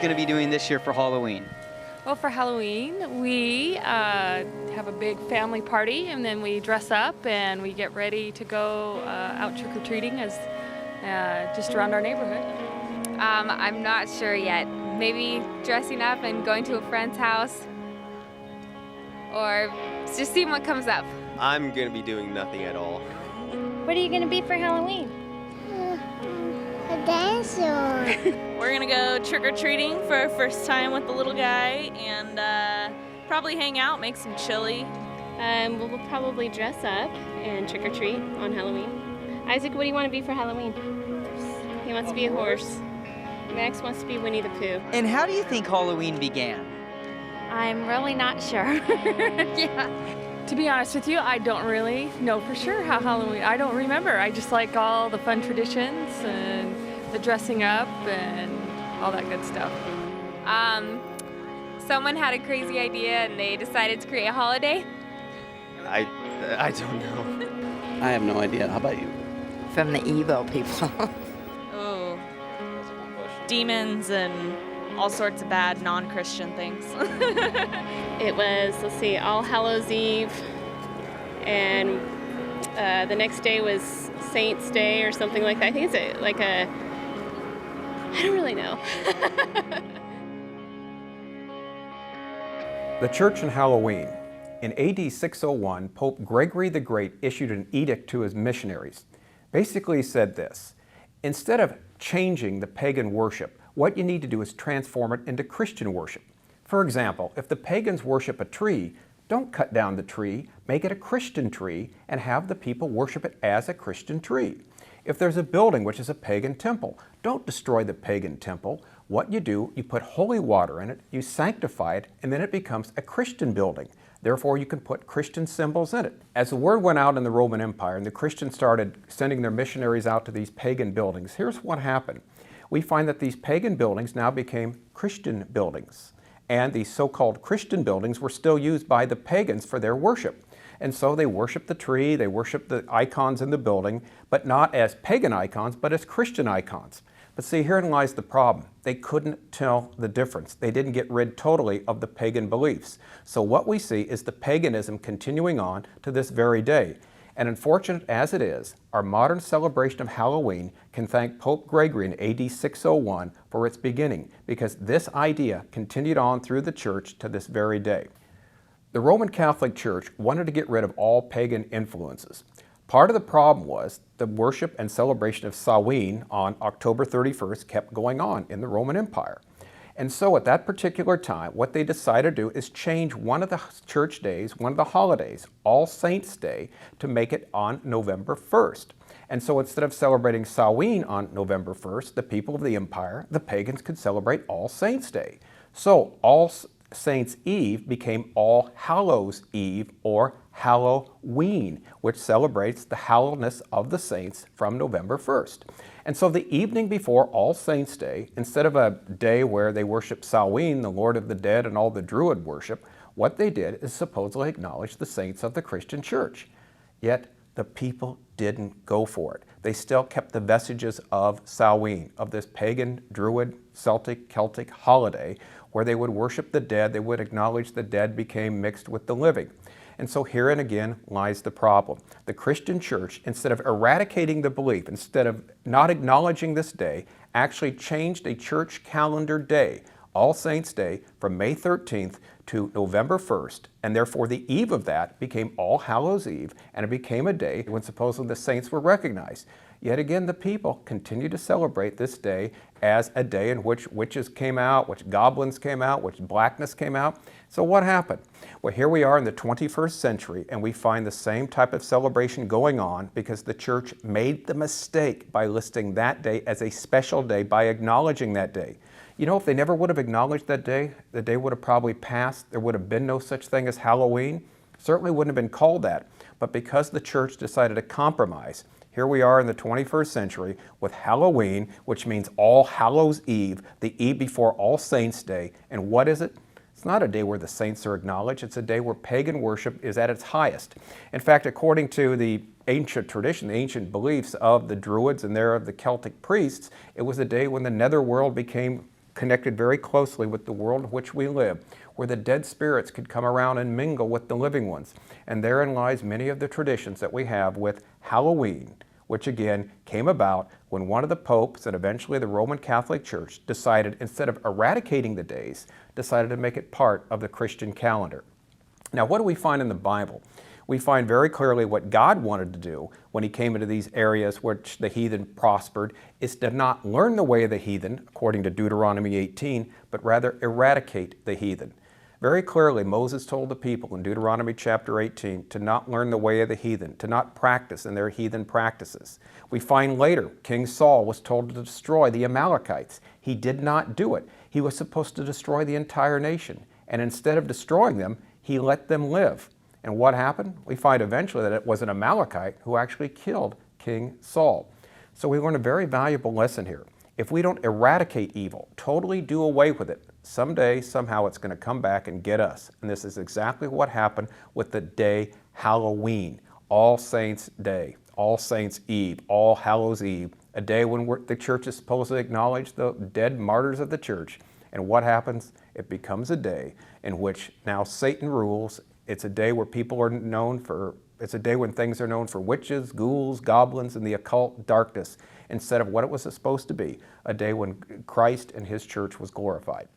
going to be doing this year for Halloween? Well, for Halloween, we have a big family party, and then we dress up and we get ready to go out trick-or-treating as just around our neighborhood. I'm not sure yet. Maybe dressing up and going to a friend's house, or just seeing what comes up. I'm going to be doing nothing at all. What are you going to be for Halloween? A dancer. We're gonna go trick-or-treating for our first time with the little guy and probably hang out, make some chili. We'll probably dress up and trick-or-treat on Halloween. Isaac, what do you want to be for Halloween? He wants to be a horse. Max wants to be Winnie the Pooh. And how do you think Halloween began? I'm really not sure. Yeah. To be honest with you, I don't really know for sure how Halloween, I don't remember. I just like all the fun traditions and the dressing up and all that good stuff. Someone had a crazy idea and they decided to create a holiday. I don't know. I have no idea. How about you? From the evil people. Oh, demons and all sorts of bad non-Christian things. It was, let's see, All Hallows Eve, and the next day was Saints' Day or something like that. I think it's I don't really know. The Church and Halloween. In AD 601, Pope Gregory the Great issued an edict to his missionaries. Basically, he said this: instead of changing the pagan worship, what you need to do is transform it into Christian worship. For example, if the pagans worship a tree, don't cut down the tree, make it a Christian tree, and have the people worship it as a Christian tree. If there's a building which is a pagan temple, don't destroy the pagan temple. What you do, you put holy water in it, you sanctify it, and then it becomes a Christian building. Therefore, you can put Christian symbols in it. As the word went out in the Roman Empire and the Christians started sending their missionaries out to these pagan buildings, here's what happened. We find that these pagan buildings now became Christian buildings. And these so-called Christian buildings were still used by the pagans for their worship. And so they worshiped the tree, they worshiped the icons in the building, but not as pagan icons, but as Christian icons. But see, herein lies the problem. They couldn't tell the difference. They didn't get rid totally of the pagan beliefs. So what we see is the paganism continuing on to this very day. And unfortunate as it is, our modern celebration of Halloween can thank Pope Gregory in AD 601 for its beginning, because this idea continued on through the church to this very day. The Roman Catholic Church wanted to get rid of all pagan influences. Part of the problem was the worship and celebration of Samhain on October 31st kept going on in the Roman Empire. And so at that particular time, what they decided to do is change one of the church days, one of the holidays, All Saints' Day, to make it on November 1st. And so instead of celebrating Samhain on November 1st, the people of the empire, the pagans, could celebrate All Saints' Day. So All Saints' Eve became All Hallows' Eve, or Halloween, which celebrates the hallowedness of the saints from November 1st. And so the evening before All Saints' Day, instead of a day where they worship Samhain, the Lord of the Dead, and all the Druid worship, what they did is supposedly acknowledge the saints of the Christian church. Yet the people didn't go for it. They still kept the vestiges of Samhain, of this pagan, Druid, Celtic holiday, where they would worship the dead, they would acknowledge the dead became mixed with the living. And so herein again lies the problem. The Christian church, instead of eradicating the belief, instead of not acknowledging this day, actually changed a church calendar day, All Saints' Day, from May 13th to November 1st, and therefore the eve of that became All Hallows' Eve, and it became a day when supposedly the saints were recognized. Yet again, the people continue to celebrate this day as a day in which witches came out, which goblins came out, which blackness came out. So what happened? Well, here we are in the 21st century, and we find the same type of celebration going on because the church made the mistake by listing that day as a special day, by acknowledging that day. You know, if they never would have acknowledged that day, the day would have probably passed. There would have been no such thing as Halloween. Certainly wouldn't have been called that. But because the church decided to compromise, here we are in the 21st century with Halloween, which means All Hallows' Eve, the eve before All Saints' Day. And what is it? It's not a day where the saints are acknowledged. It's a day where pagan worship is at its highest. In fact, according to the ancient tradition, the ancient beliefs of the Druids and there of the Celtic priests, it was a day when the netherworld became connected very closely with the world in which we live, where the dead spirits could come around and mingle with the living ones. And therein lies many of the traditions that we have with Halloween, which again came about when one of the popes and eventually the Roman Catholic Church decided, instead of eradicating the days, decided to make it part of the Christian calendar. Now, what do we find in the Bible? We find very clearly what God wanted to do when he came into these areas which the heathen prospered is to not learn the way of the heathen, according to Deuteronomy 18, but rather eradicate the heathen. Very clearly, Moses told the people in Deuteronomy chapter 18 to not learn the way of the heathen, to not practice in their heathen practices. We find later King Saul was told to destroy the Amalekites. He did not do it. He was supposed to destroy the entire nation. And instead of destroying them, he let them live. And what happened? We find eventually that it was an Amalekite who actually killed King Saul. So we learn a very valuable lesson here. If we don't eradicate evil, totally do away with it, someday, somehow it's going to come back and get us. And this is exactly what happened with the day Halloween, All Saints' Day, All Saints' Eve, All Hallows' Eve, a day when the church is supposed to acknowledge the dead martyrs of the church. And what happens? It becomes a day in which now Satan rules. It's a day where people are known for, it's a day when things are known for witches, ghouls, goblins, and the occult darkness, instead of what it was supposed to be, a day when Christ and his church was glorified.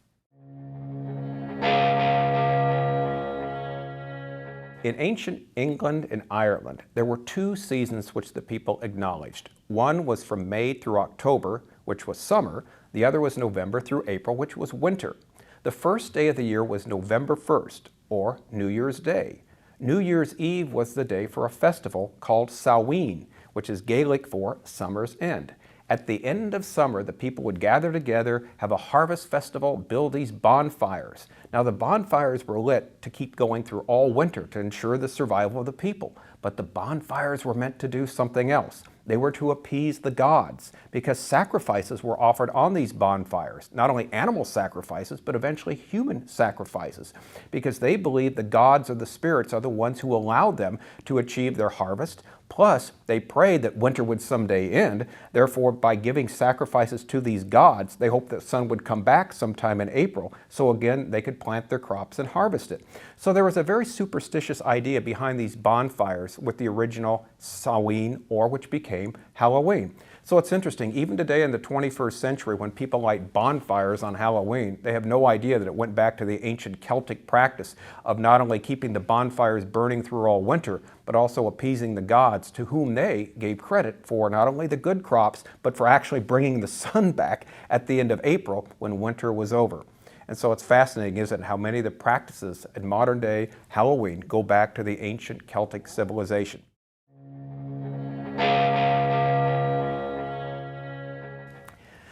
In ancient England and Ireland, there were two seasons which the people acknowledged. One was from May through October, which was summer. The other was November through April, which was winter. The first day of the year was November 1st, or New Year's Day. New Year's Eve was the day for a festival called Samhain, which is Gaelic for summer's end. At the end of summer, the people would gather together, have a harvest festival, build these bonfires. Now, the bonfires were lit to keep going through all winter to ensure the survival of the people. But the bonfires were meant to do something else. They were to appease the gods, because sacrifices were offered on these bonfires, not only animal sacrifices, but eventually human sacrifices, because they believed the gods or the spirits are the ones who allowed them to achieve their harvest. Plus, they prayed that winter would someday end. Therefore, by giving sacrifices to these gods, they hoped that the sun would come back sometime in April, so again, they could plant their crops and harvest it. So there was a very superstitious idea behind these bonfires with the original Samhain, or which became Halloween. So it's interesting, even today in the 21st century, when people light bonfires on Halloween, they have no idea that it went back to the ancient Celtic practice of not only keeping the bonfires burning through all winter, but also appeasing the gods, to whom they gave credit for not only the good crops, but for actually bringing the sun back at the end of April when winter was over. And so it's fascinating, isn't it, how many of the practices in modern day Halloween go back to the ancient Celtic civilization.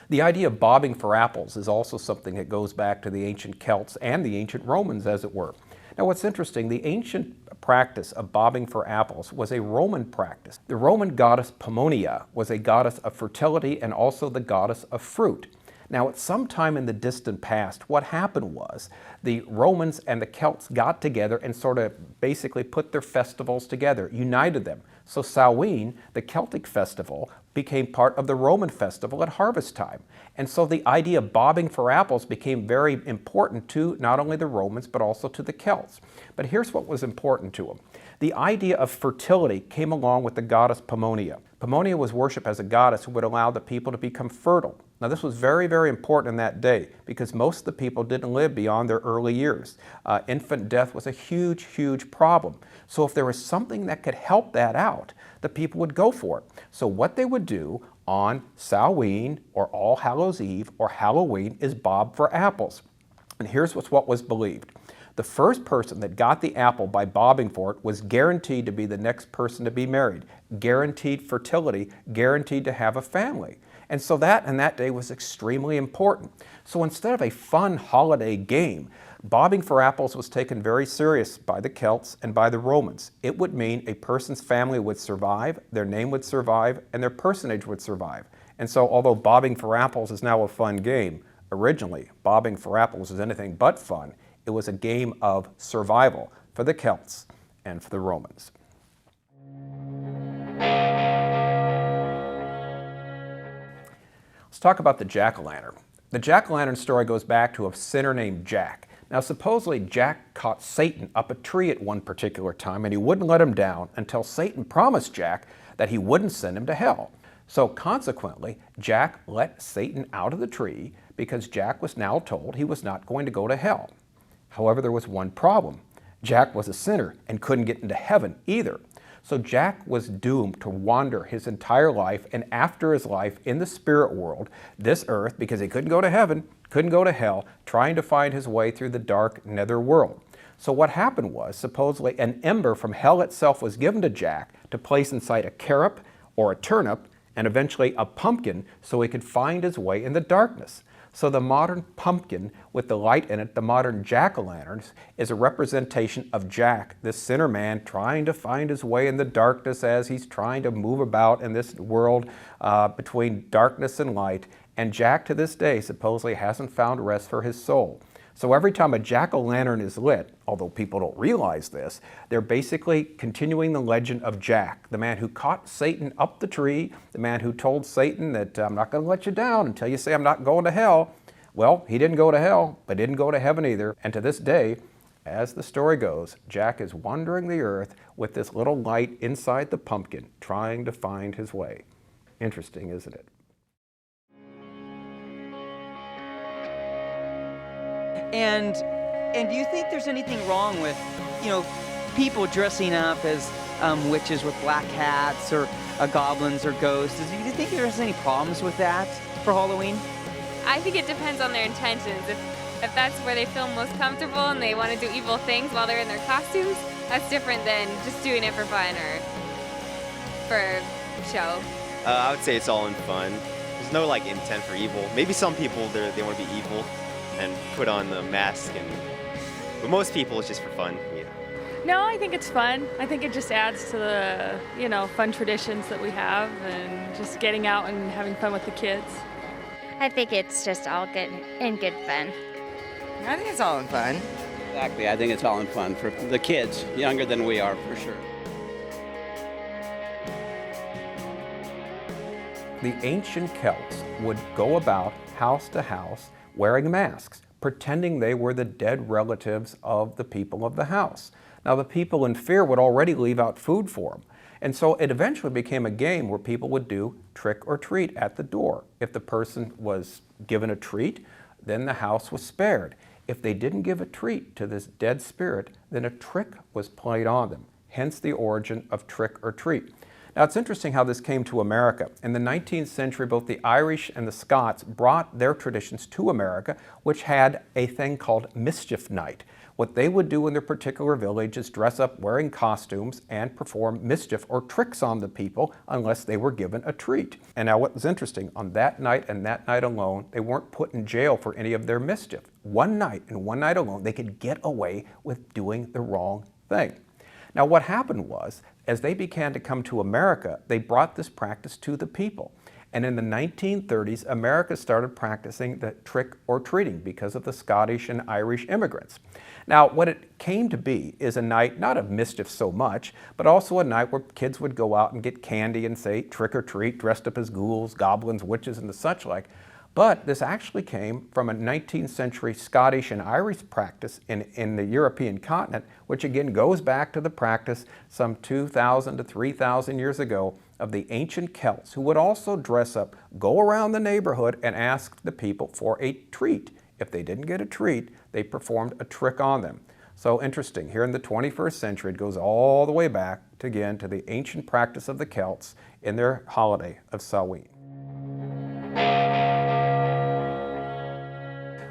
The idea of bobbing for apples is also something that goes back to the ancient Celts and the ancient Romans, as it were. Now, what's interesting, the ancient practice of bobbing for apples was a Roman practice. The Roman goddess Pomona was a goddess of fertility and also the goddess of fruit. Now, at some time in the distant past, what happened was the Romans and the Celts got together and sort of basically put their festivals together, united them. So Samhain, the Celtic festival, became part of the Roman festival at harvest time. And so the idea of bobbing for apples became very important to not only the Romans, but also to the Celts. But here's what was important to them. The idea of fertility came along with the goddess Pomona. Pomona was worshipped as a goddess who would allow the people to become fertile. Now, this was very, very important in that day because most of the people didn't live beyond their early years. Infant death was a huge, huge problem. So if there was something that could help that out, the people would go for it. So what they would do on Samhain or All Hallows' Eve or Halloween is bob for apples. And here's what was believed. The first person that got the apple by bobbing for it was guaranteed to be the next person to be married, guaranteed fertility, guaranteed to have a family. And so that in that day was extremely important. So instead of a fun holiday game, bobbing for apples was taken very serious by the Celts and by the Romans. It would mean a person's family would survive, their name would survive, and their personage would survive. And so although bobbing for apples is now a fun game, originally bobbing for apples was anything but fun. It was a game of survival for the Celts and for the Romans. Let's talk about the jack-o'-lantern. The jack-o'-lantern story goes back to a sinner named Jack. Now supposedly Jack caught Satan up a tree at one particular time and he wouldn't let him down until Satan promised Jack that he wouldn't send him to hell. So consequently, Jack let Satan out of the tree because Jack was now told he was not going to go to hell. However, there was one problem. Jack was a sinner and couldn't get into heaven either. So Jack was doomed to wander his entire life and after his life in the spirit world, this earth, because he couldn't go to heaven, couldn't go to hell, trying to find his way through the dark nether world. So what happened was, supposedly an ember from hell itself was given to Jack to place inside a carrot or a turnip and eventually a pumpkin so he could find his way in the darkness. So the modern pumpkin with the light in it, the modern jack-o'-lanterns, is a representation of Jack, this sinner man trying to find his way in the darkness as he's trying to move about in this world between darkness and light. And Jack to this day supposedly hasn't found rest for his soul. So every time a jack-o'-lantern is lit, although people don't realize this, they're basically continuing the legend of Jack, the man who caught Satan up the tree, the man who told Satan that I'm not going to let you down until you say I'm not going to hell. Well, he didn't go to hell, but didn't go to heaven either. And to this day, as the story goes, Jack is wandering the earth with this little light inside the pumpkin, trying to find his way. Interesting, isn't it? And do you think there's anything wrong with, people dressing up as witches with black hats or goblins or ghosts? Do you think there's any problems with that for Halloween? I think it depends on their intentions. If that's where they feel most comfortable and they want to do evil things while they're in their costumes, that's different than just doing it for fun or for show. I would say it's all in fun. There's no intent for evil. Maybe some people they want to be evil and put on the mask, but most people it's just for fun. Yeah. No, I think it's fun. I think it just adds to the, fun traditions that we have and just getting out and having fun with the kids. I think it's just all good and good fun. I think it's all in fun. Exactly, I think it's all in fun for the kids, younger than we are, for sure. The ancient Celts would go about house to house wearing masks, pretending they were the dead relatives of the people of the house. Now the people in fear would already leave out food for them. And so it eventually became a game where people would do trick or treat at the door. If the person was given a treat, then the house was spared. If they didn't give a treat to this dead spirit, then a trick was played on them, hence the origin of trick or treat. Now it's interesting how this came to America. In the 19th century, both the Irish and the Scots brought their traditions to America, which had a thing called Mischief Night. What they would do in their particular village is dress up wearing costumes and perform mischief or tricks on the people unless they were given a treat. And now what was interesting, on that night and that night alone, they weren't put in jail for any of their mischief. One night and one night alone, they could get away with doing the wrong thing. Now what happened was, as they began to come to America, they brought this practice to the people. And in the 1930s, America started practicing the trick or treating because of the Scottish and Irish immigrants. Now, what it came to be is a night, not of mischief so much, but also a night where kids would go out and get candy and say trick or treat, dressed up as ghouls, goblins, witches, and the such like. But this actually came from a 19th century Scottish and Irish practice in the European continent, which again goes back to the practice some 2,000 to 3,000 years ago of the ancient Celts, who would also dress up, go around the neighborhood and ask the people for a treat. If they didn't get a treat, they performed a trick on them. So interesting, here in the 21st century, it goes all the way back to, again, to the ancient practice of the Celts in their holiday of Samhain.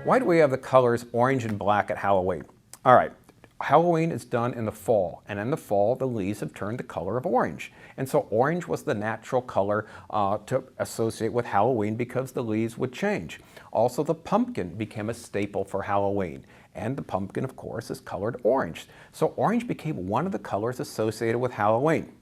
Why do we have the colors orange and black at Halloween? All right, Halloween is done in the fall, and in the fall the leaves have turned the color of orange. And so orange was the natural color to associate with Halloween because the leaves would change. Also the pumpkin became a staple for Halloween, and the pumpkin of course is colored orange. So orange became one of the colors associated with Halloween.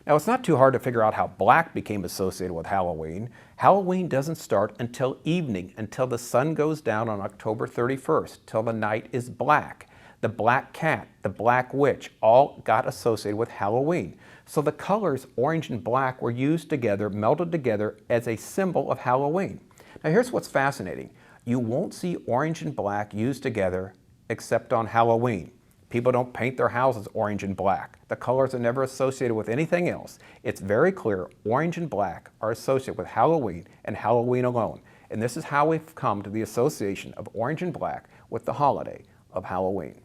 Now it's not too hard to figure out how black became associated with Halloween. Halloween doesn't start until evening, until the sun goes down on October 31st, till the night is black. The black cat, the black witch, all got associated with Halloween. So the colors orange and black were used together, melded together as a symbol of Halloween. Now here's what's fascinating. You won't see orange and black used together except on Halloween. People don't paint their houses orange and black. The colors are never associated with anything else. It's very clear orange and black are associated with Halloween and Halloween alone. And this is how we've come to the association of orange and black with the holiday of Halloween.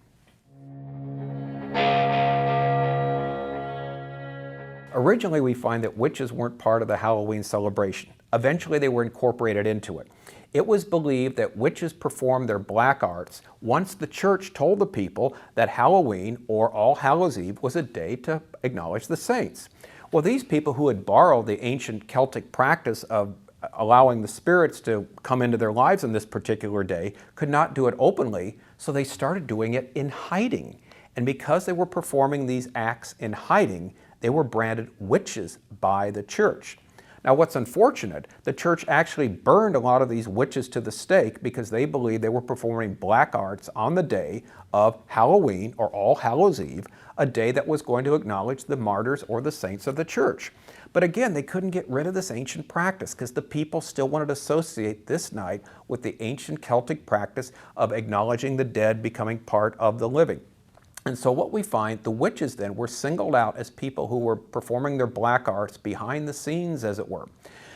Originally, we find that witches weren't part of the Halloween celebration. Eventually, they were incorporated into it. It was believed that witches performed their black arts once the church told the people that Halloween, or All Hallows Eve, was a day to acknowledge the saints. Well, these people who had borrowed the ancient Celtic practice of allowing the spirits to come into their lives on this particular day could not do it openly, so they started doing it in hiding. And because they were performing these acts in hiding, they were branded witches by the church. Now, what's unfortunate, the church actually burned a lot of these witches to the stake because they believed they were performing black arts on the day of Halloween, or All Hallows Eve, a day that was going to acknowledge the martyrs or the saints of the church. But again, they couldn't get rid of this ancient practice because the people still wanted to associate this night with the ancient Celtic practice of acknowledging the dead becoming part of the living. And so what we find, the witches then were singled out as people who were performing their black arts behind the scenes, as it were.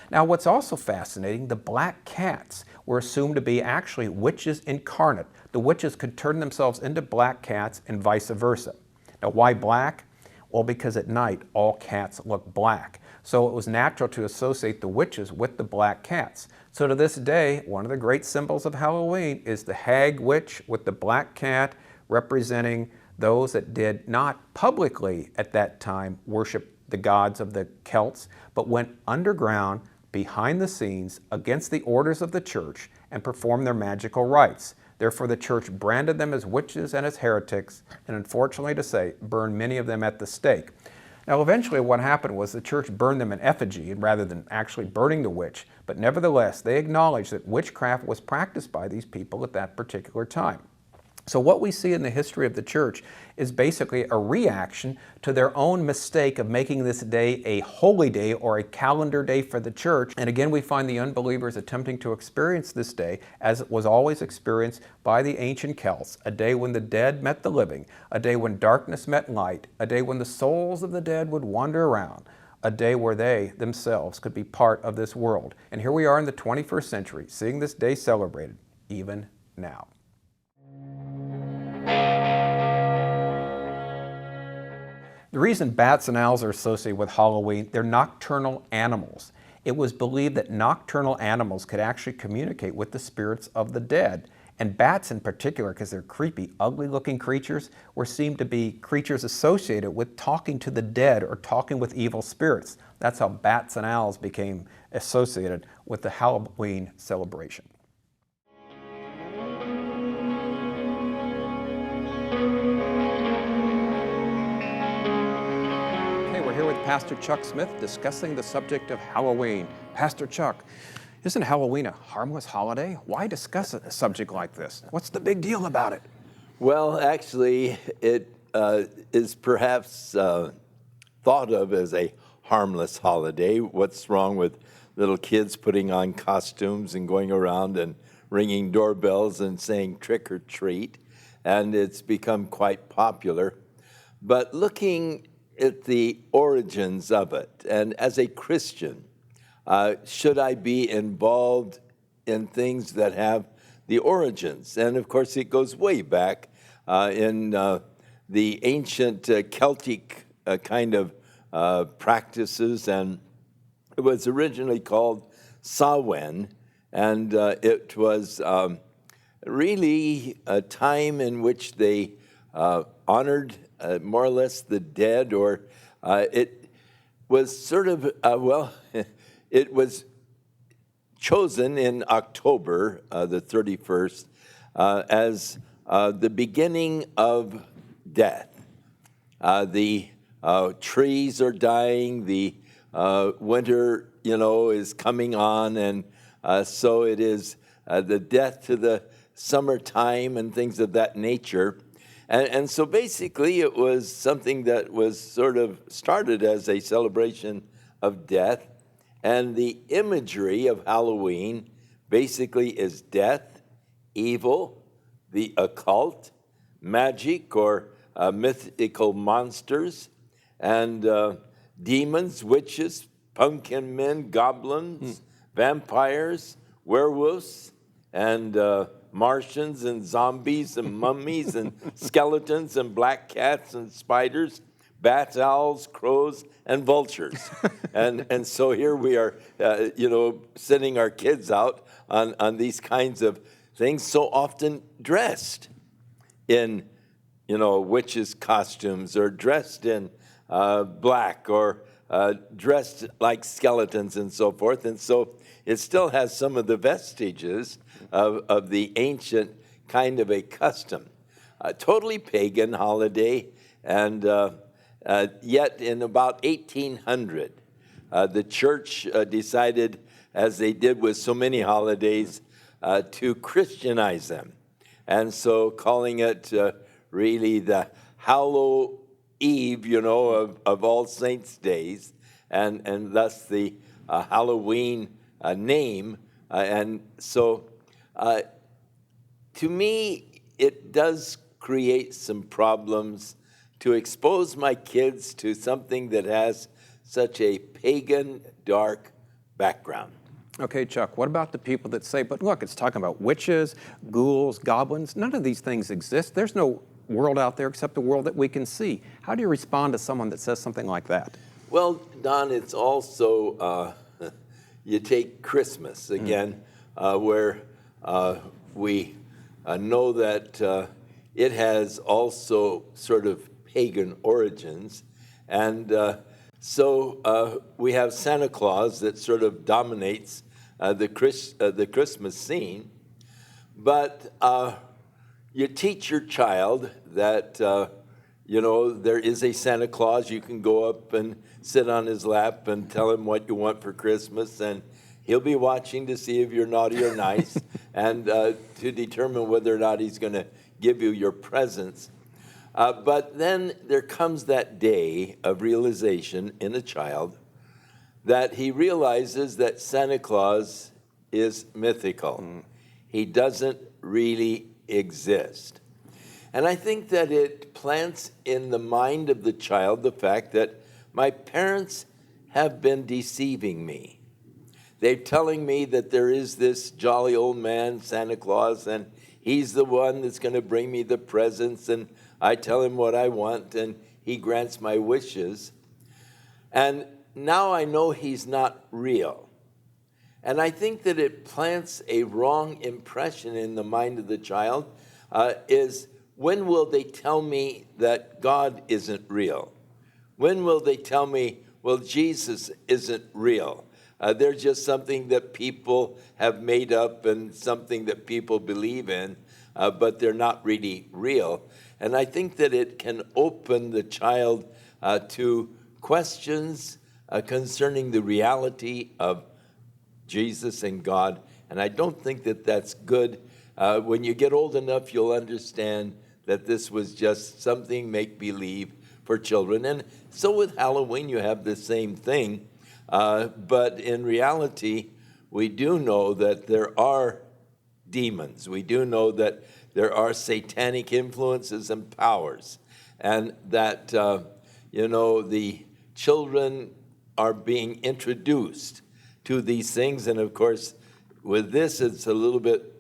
Now, what's also fascinating, the black cats were assumed to be actually witches incarnate. The witches could turn themselves into black cats and vice versa. Now, why black? Well, because at night, all cats look black. So it was natural to associate the witches with the black cats. So to this day, one of the great symbols of Halloween is the hag witch with the black cat, representing those that did not publicly at that time worship the gods of the Celts, but went underground behind the scenes against the orders of the church and performed their magical rites. Therefore, the church branded them as witches and as heretics, and unfortunately to say, burned many of them at the stake. Now, eventually what happened was the church burned them in effigy rather than actually burning the witch, but nevertheless, they acknowledged that witchcraft was practiced by these people at that particular time. So what we see in the history of the church is basically a reaction to their own mistake of making this day a holy day or a calendar day for the church. And again, we find the unbelievers attempting to experience this day as it was always experienced by the ancient Celts, a day when the dead met the living, a day when darkness met light, a day when the souls of the dead would wander around, a day where they themselves could be part of this world. And here we are in the 21st century, seeing this day celebrated even now. The reason bats and owls are associated with Halloween, they're nocturnal animals. It was believed that nocturnal animals could actually communicate with the spirits of the dead. And bats in particular, because they're creepy, ugly-looking creatures, were seen to be creatures associated with talking to the dead or talking with evil spirits. That's how bats and owls became associated with the Halloween celebration. We're here with Pastor Chuck Smith discussing the subject of Halloween. Pastor Chuck, isn't Halloween a harmless holiday? Why discuss a subject like this? What's the big deal about it? Well, actually, it is perhaps thought of as a harmless holiday. What's wrong with little kids putting on costumes and going around and ringing doorbells and saying trick or treat? And it's become quite popular. But looking at the origins of it, and as a Christian, should I be involved in things that have the origins? And of course, it goes way back in the ancient Celtic kind of practices, and it was originally called Samhain, and it was really a time in which they honored more or less the dead, or it was sort of, it was chosen in October the 31st as the beginning of death. The trees are dying, the winter, is coming on, and so it is the death to the summertime and things of that nature. And so basically it was something that was sort of started as a celebration of death, and the imagery of Halloween basically is death, evil, the occult, magic or mythical monsters, and demons, witches, pumpkin men, goblins, vampires, werewolves, and Martians and zombies and mummies and skeletons and black cats and spiders, bats, owls, crows, and vultures. and so here we are, sending our kids out on these kinds of things, so often dressed in, witches' costumes, or dressed in black, or dressed like skeletons and so forth. And so it still has some of the vestiges of the ancient kind of a custom. A totally pagan holiday, and yet in about 1800, the church decided, as they did with so many holidays, to Christianize them. And so calling it really the Hallow Eve, of All Saints' Days, and thus the Halloween name. And so to me, it does create some problems to expose my kids to something that has such a pagan, dark background. Okay, Chuck, what about the people that say, but look, it's talking about witches, ghouls, goblins. None of these things exist. There's no world out there except the world that we can see. How do you respond to someone that says something like that? Well, Don, it's also, you take Christmas again, where we know that it has also sort of pagan origins. And so we have Santa Claus that sort of dominates the Christmas scene. But you teach your child that, there is a Santa Claus. You can go up and sit on his lap and tell him what you want for Christmas, and he'll be watching to see if you're naughty or nice, and to determine whether or not he's going to give you your presents. But then there comes that day of realization in a child that he realizes that Santa Claus is mythical. He doesn't really exist. And I think that it plants in the mind of the child the fact that my parents have been deceiving me. They're telling me that there is this jolly old man, Santa Claus, and he's the one that's going to bring me the presents, and I tell him what I want, and he grants my wishes. And now I know he's not real. And I think that it plants a wrong impression in the mind of the child, is when will they tell me that God isn't real? When will they tell me, well, Jesus isn't real? They're just something that people have made up and something that people believe in, but they're not really real. And I think that it can open the child to questions concerning the reality of Jesus and God. And I don't think that that's good. When you get old enough, you'll understand that this was just something make-believe for children. And so with Halloween, you have the same thing. But in reality, we do know that there are demons. We do know that there are satanic influences and powers, and that, the children are being introduced to these things. And of course, with this, it's a little bit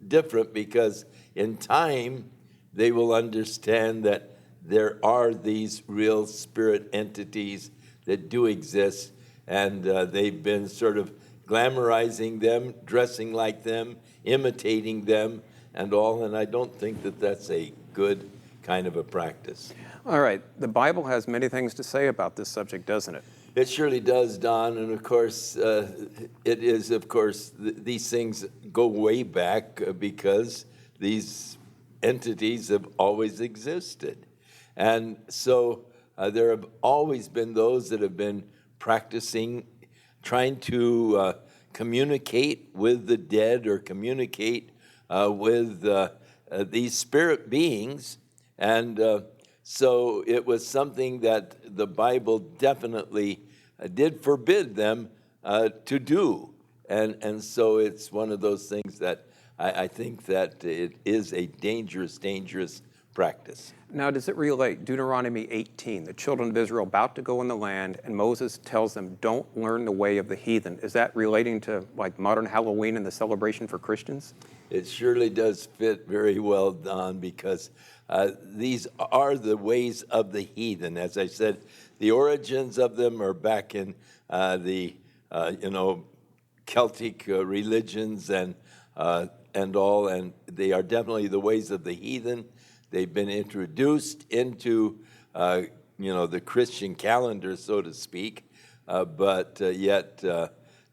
different, because in time, they will understand that there are these real spirit entities that do exist, and they've been sort of glamorizing them, dressing like them, imitating them, and all, and I don't think that that's a good kind of a practice. All right, the Bible has many things to say about this subject, doesn't it? It surely does, Don, and of course, these things go way back because these entities have always existed. And so there have always been those that have been practicing, trying to communicate with the dead, or communicate with these spirit beings. And so it was something that the Bible definitely did forbid them to do. And so it's one of those things that I think that it is a dangerous, dangerous practice. Now, does it relate? Deuteronomy 18, the children of Israel about to go in the land, and Moses tells them, don't learn the way of the heathen. Is that relating to like modern Halloween and the celebration for Christians? It surely does fit very well, Don, because these are the ways of the heathen. As I said, the origins of them are back in the Celtic religions and all, and they are definitely the ways of the heathen. They've been introduced into the Christian calendar, so to speak, but yet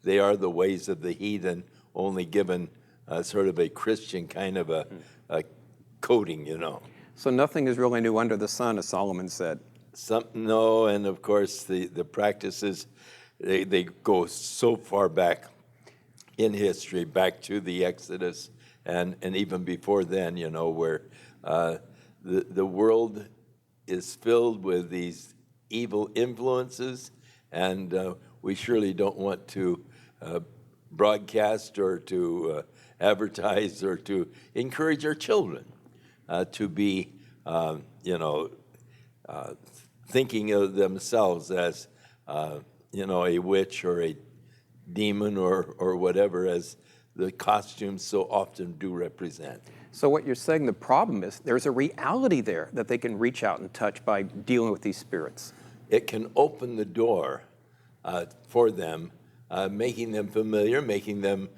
they are the ways of the heathen, only given sort of a Christian kind of a coding, So nothing is really new under the sun, as Solomon said. No, and of course the practices, they go so far back in history, back to the Exodus, and even before then, where the world is filled with these evil influences, and we surely don't want to broadcast or to advertise or to encourage our children to be, thinking of themselves as, a witch or a demon or whatever, as the costumes so often do represent. So what you're saying, the problem is there's a reality there that they can reach out and touch by dealing with these spirits. It can open the door for them, making them familiar, making them,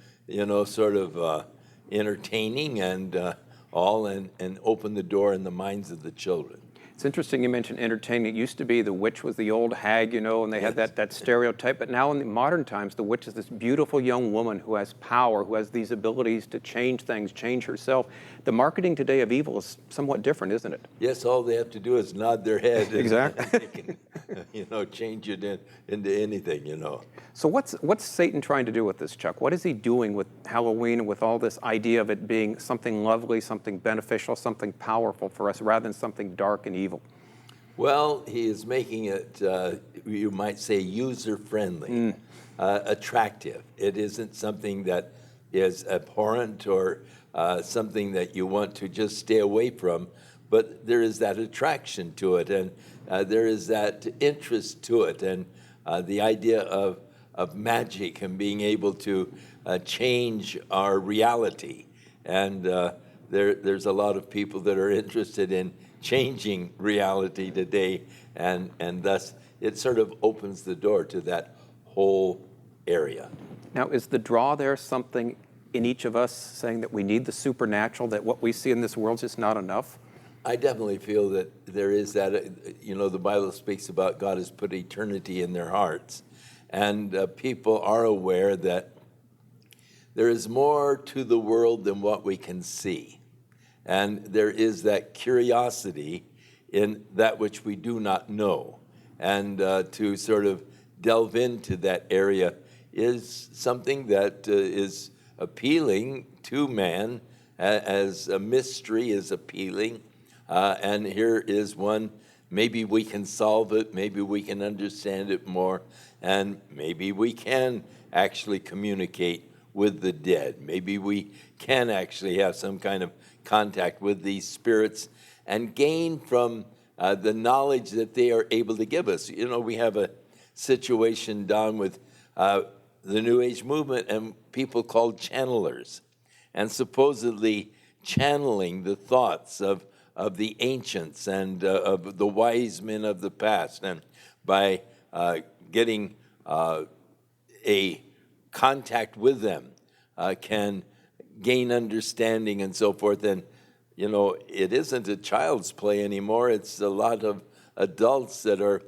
sort of entertaining and and open the door in the minds of the children. It's interesting you mentioned entertainment. It used to be the witch was the old hag, and they had that stereotype. But now in the modern times, the witch is this beautiful young woman who has power, who has these abilities to change things, change herself. The marketing today of evil is somewhat different, isn't it? Yes, all they have to do is nod their head. And Exactly. they can, change it into anything, So what's Satan trying to do with this, Chuck? What is he doing with Halloween and with all this idea of it being something lovely, something beneficial, something powerful for us, rather than something dark and evil? Well, he is making it, you might say, user-friendly, attractive. It isn't something that is abhorrent or something that you want to just stay away from, but there is that attraction to it, and there is that interest to it, and the idea of magic and being able to change our reality. And there's a lot of people that are interested in changing reality today, and thus it sort of opens the door to that whole area. Now, is the draw there something in each of us saying that we need the supernatural, that what we see in this world is just not enough? I definitely feel that there is that, the Bible speaks about God has put eternity in their hearts, and people are aware that there is more to the world than what we can see. And there is that curiosity in that which we do not know. And to sort of delve into that area is something that is appealing to man, as a mystery is appealing. And here is one, maybe we can solve it, maybe we can understand it more, and maybe we can actually communicate with the dead. Maybe we can actually have some kind of contact with these spirits and gain from the knowledge that they are able to give us. We have a situation down with the New Age movement and people called channelers, and supposedly channeling the thoughts of the ancients and of the wise men of the past, and by getting a contact with them can gain understanding and so forth. And, it isn't a child's play anymore. It's a lot of adults that are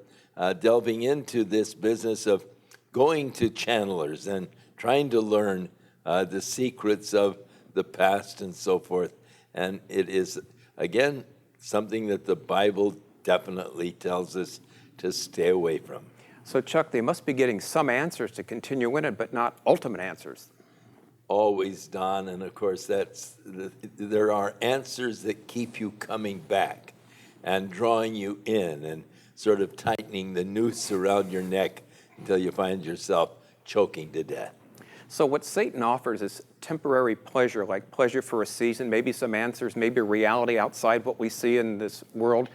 delving into this business of going to channelers and trying to learn the secrets of the past and so forth. And it is, again, something that the Bible definitely tells us to stay away from. So, Chuck, they must be getting some answers to continue in it, but not ultimate answers. Always, Don, and of course there are answers that keep you coming back and drawing you in and sort of tightening the noose around your neck until you find yourself choking to death. So what Satan offers is temporary pleasure, like pleasure for a season, maybe some answers, maybe reality outside what we see in this world,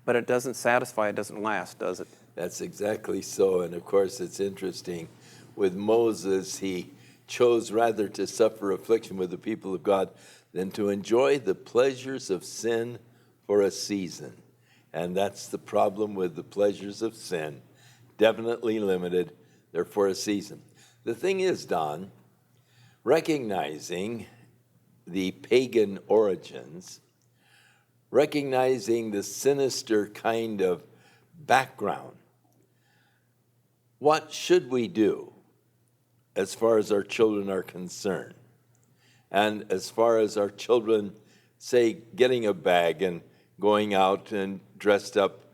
but it doesn't satisfy, it doesn't last, does it? That's exactly so. And of course, it's interesting. With Moses, he chose rather to suffer affliction with the people of God than to enjoy the pleasures of sin for a season. And that's the problem with the pleasures of sin. Definitely limited. They're for a season. The thing is, Don, recognizing the pagan origins, recognizing the sinister kind of background, what should we do as far as our children are concerned? And as far as our children, say, getting a bag and going out and dressed up,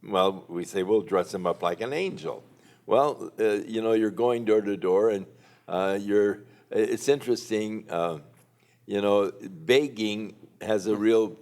well, we say we'll dress them up like an angel. Well, you're going door to door, and it's interesting, begging has a real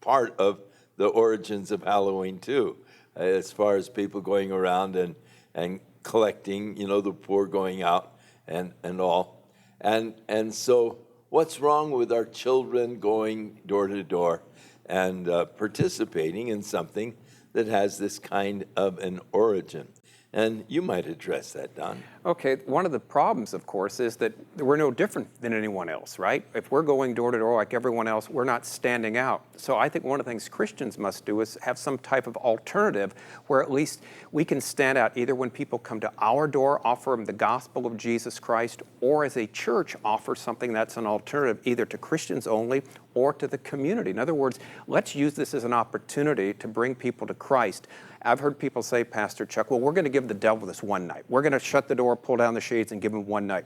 part of the origins of Halloween, too, as far as people going around and collecting, the poor going out and all. And so what's wrong with our children going door to door and participating in something that has this kind of an origin? And you might address that, Don. Okay, one of the problems, of course, is that we're no different than anyone else, right? If we're going door to door like everyone else, we're not standing out. So I think one of the things Christians must do is have some type of alternative where at least we can stand out either when people come to our door, offer them the gospel of Jesus Christ, or as a church offer something that's an alternative either to Christians only or to the community. In other words, let's use this as an opportunity to bring people to Christ. I've heard people say, Pastor Chuck, well, we're going to give the devil this one night. We're going to shut the door, pull down the shades, and give him one night.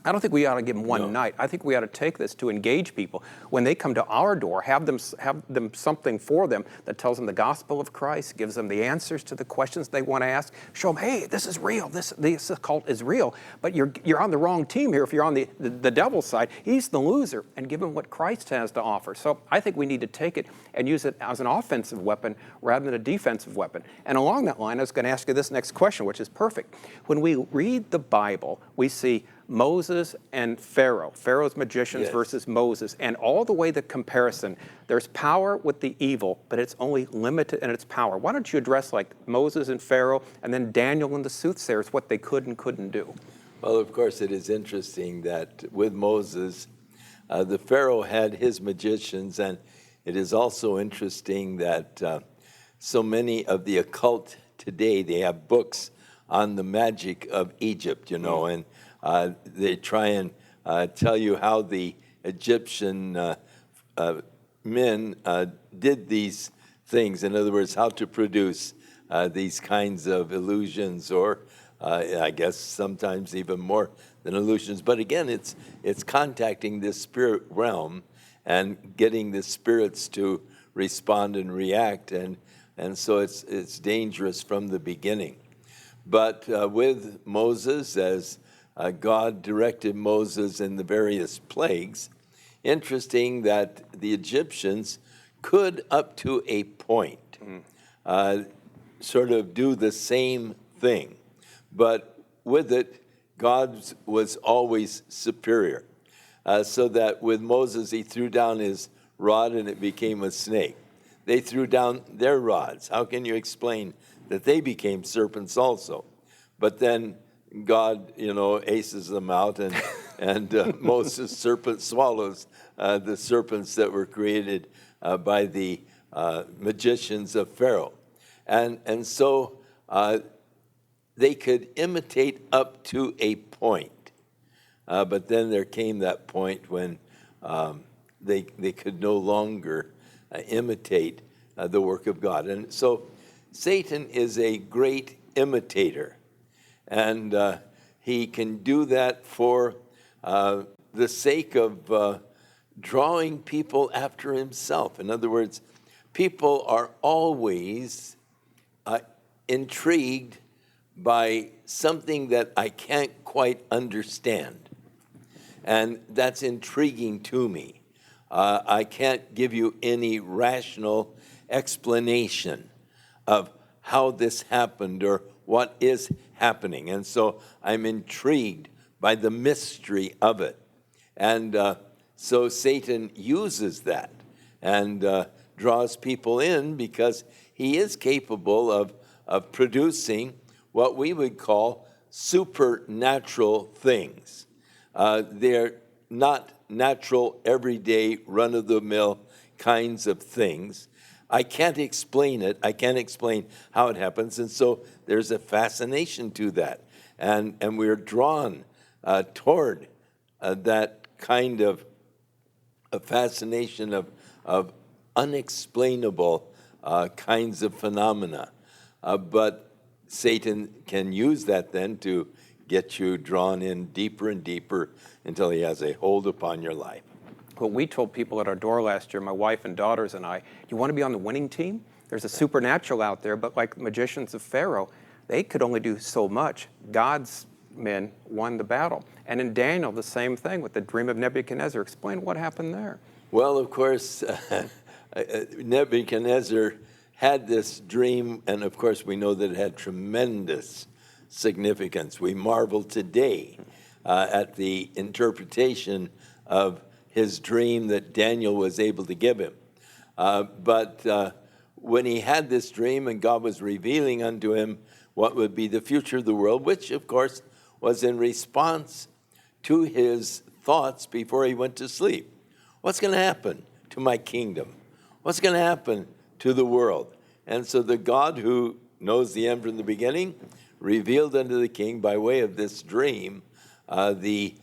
I don't think we ought to give them one night. I think we ought to take this to engage people. When they come to our door, have them something for them that tells them the gospel of Christ, gives them the answers to the questions they want to ask. Show them, hey, this is real. This cult is real. But you're on the wrong team here if you're on the devil's side. He's the loser. And give them what Christ has to offer. So I think we need to take it and use it as an offensive weapon rather than a defensive weapon. And along that line, I was going to ask you this next question, which is perfect. When we read the Bible, we see Moses and Pharaoh, Pharaoh's magicians versus Moses, and all the way the comparison. There's power with the evil, but it's only limited in its power. Why don't you address like Moses and Pharaoh, and then Daniel and the soothsayers, what they could and couldn't do? Well, of course, it is interesting that with Moses, the Pharaoh had his magicians, and it is also interesting that so many of the occult today, they have books on the magic of Egypt, and they try and tell you how the Egyptian men did these things. In other words, how to produce these kinds of illusions, or I guess sometimes even more than illusions. But again, it's contacting this spirit realm and getting the spirits to respond and react, and so it's dangerous from the beginning. But with Moses, as God directed Moses in the various plagues, interesting that the Egyptians could, up to a point, sort of do the same thing. But with it, God was always superior. So that with Moses, he threw down his rod and it became a snake. They threw down their rods. How can you explain that they became serpents also? But then God, aces them out, and Moses' serpent swallows the serpents that were created by the magicians of Pharaoh. And so they could imitate up to a point. But then there came that point when they could no longer imitate the work of God. And so Satan is a great imitator. And he can do that for the sake of drawing people after himself. In other words, people are always intrigued by something that I can't quite understand. And that's intriguing to me. I can't give you any rational explanation of how this happened or what is happening. And so I'm intrigued by the mystery of it. And so Satan uses that and draws people in because he is capable of producing what we would call supernatural things. They're not natural, everyday, run-of-the-mill kinds of things. I can't explain it. I can't explain how it happens. And so there's a fascination to that. And we're drawn toward that kind of a fascination of unexplainable kinds of phenomena. But Satan can use that then to get you drawn in deeper and deeper until he has a hold upon your life. Well, we told people at our door last year, my wife and daughters and I, you want to be on the winning team? There's a supernatural out there, but like the magicians of Pharaoh, they could only do so much. God's men won the battle. And in Daniel, the same thing with the dream of Nebuchadnezzar. Explain what happened there. Well, of course, Nebuchadnezzar had this dream, and of course we know that it had tremendous significance. We marvel today at the interpretation of his dream that Daniel was able to give him. But when he had this dream and God was revealing unto him what would be the future of the world, which of course was in response to his thoughts before he went to sleep. What's going to happen to my kingdom? What's going to happen to the world? And so the God who knows the end from the beginning revealed unto the king by way of this dream the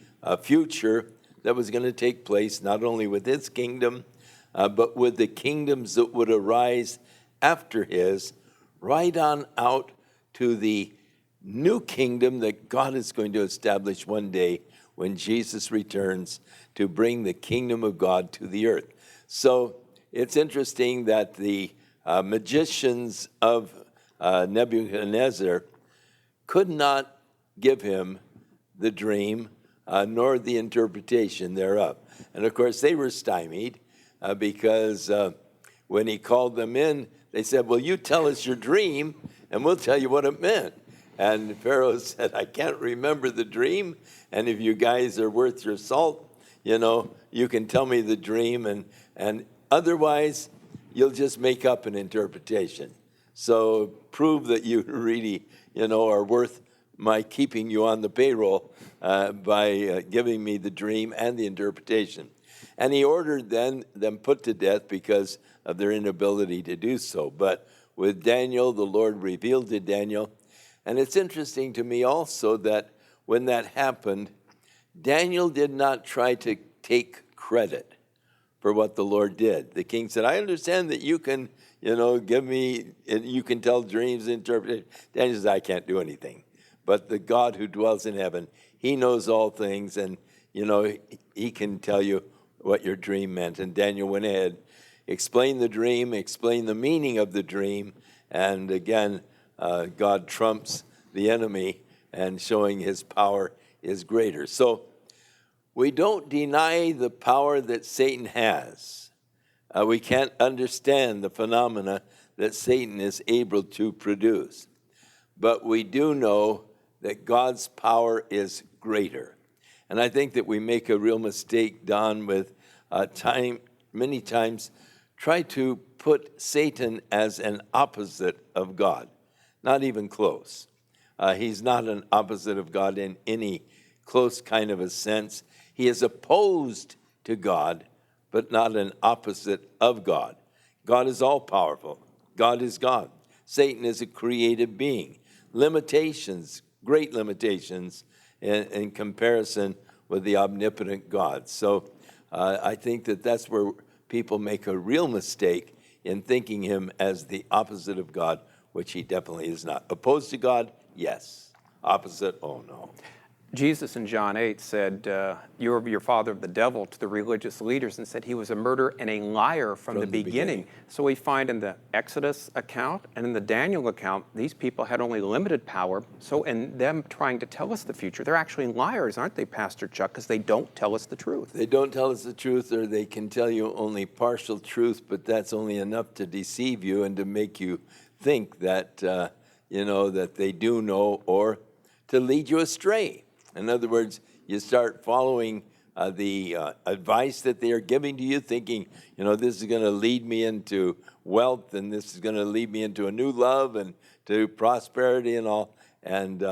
future that was going to take place not only with his kingdom, but with the kingdoms that would arise after his, right on out to the new kingdom that God is going to establish one day when Jesus returns to bring the kingdom of God to the earth. So it's interesting that the magicians of Nebuchadnezzar could not give him the dream nor the interpretation thereof. And of course, they were stymied because when he called them in, they said, well, you tell us your dream and we'll tell you what it meant. And Pharaoh said, I can't remember the dream, and if you guys are worth your salt, you can tell me the dream, and otherwise, you'll just make up an interpretation. So prove that you really, are worth my keeping you on the payroll by giving me the dream and the interpretation. And he ordered them put to death because of their inability to do so. But with Daniel, the Lord revealed to Daniel. And it's interesting to me also that when that happened, Daniel did not try to take credit for what the Lord did. The king said, I understand that you can, give me, you can tell dreams, interpret. Daniel says, I can't do anything. But the God who dwells in heaven, he knows all things, and, he can tell you what your dream meant. And Daniel went ahead, explained the dream, explained the meaning of the dream, and again, God trumps the enemy, and showing his power is greater. So we don't deny the power that Satan has. We can't understand the phenomena that Satan is able to produce. But we do know that God's power is greater. And I think that we make a real mistake, Don, with many times try to put Satan as an opposite of God. Not even close. He's not an opposite of God in any close kind of a sense. He is opposed to God, but not an opposite of God. God is all-powerful. God is God. Satan is a created being. Limitations, great limitations in comparison with the omnipotent God. So I think that that's where people make a real mistake in thinking him as the opposite of God, which he definitely is not. Opposed to God? Yes. Opposite? Oh, no. Jesus in John 8 said, you're your father of the devil to the religious leaders, and said he was a murderer and a liar from the beginning. So we find in the Exodus account and in the Daniel account, these people had only limited power. So in them trying to tell us the future, they're actually liars, aren't they, Pastor Chuck? Because they don't tell us the truth. They don't tell us the truth, or they can tell you only partial truth, but that's only enough to deceive you and to make you think that, that they do know, or to lead you astray. In other words, you start following the advice that they are giving to you, thinking, this is going to lead me into wealth, and this is going to lead me into a new love and to prosperity and all. And,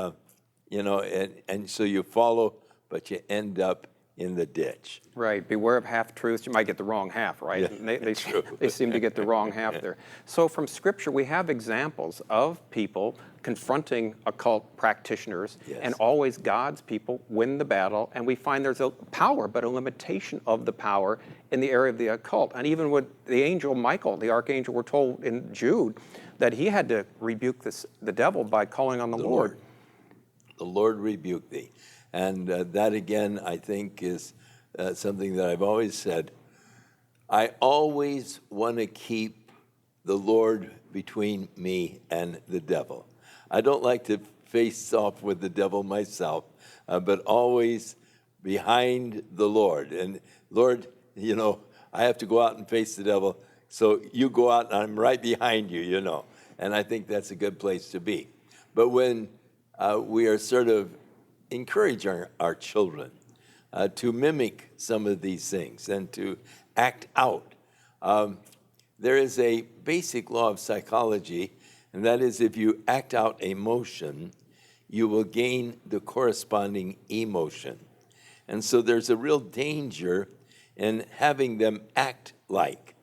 and so you follow, but you end up in the ditch. Right. Beware of half-truths. You might get the wrong half, right? Yeah, And they true. they seem to get the wrong half there. So from Scripture, we have examples of people confronting occult practitioners, Yes. and always God's people win the battle, and we find there's a power, but a limitation of the power in the area of the occult. And even with the angel Michael, the archangel, we're told in Jude that he had to rebuke the devil by calling on the Lord. The Lord rebuke thee. And that, again, I think is something that I've always said. I always want to keep the Lord between me and the devil. I don't like to face off with the devil myself, but always behind the Lord. And Lord, I have to go out and face the devil, so you go out and I'm right behind you, And I think that's a good place to be. But when we are sort of encouraging our children to mimic some of these things and to act out, there is a basic law of psychology, and that is if you act out a motion, you will gain the corresponding emotion. And so there's a real danger in having them act like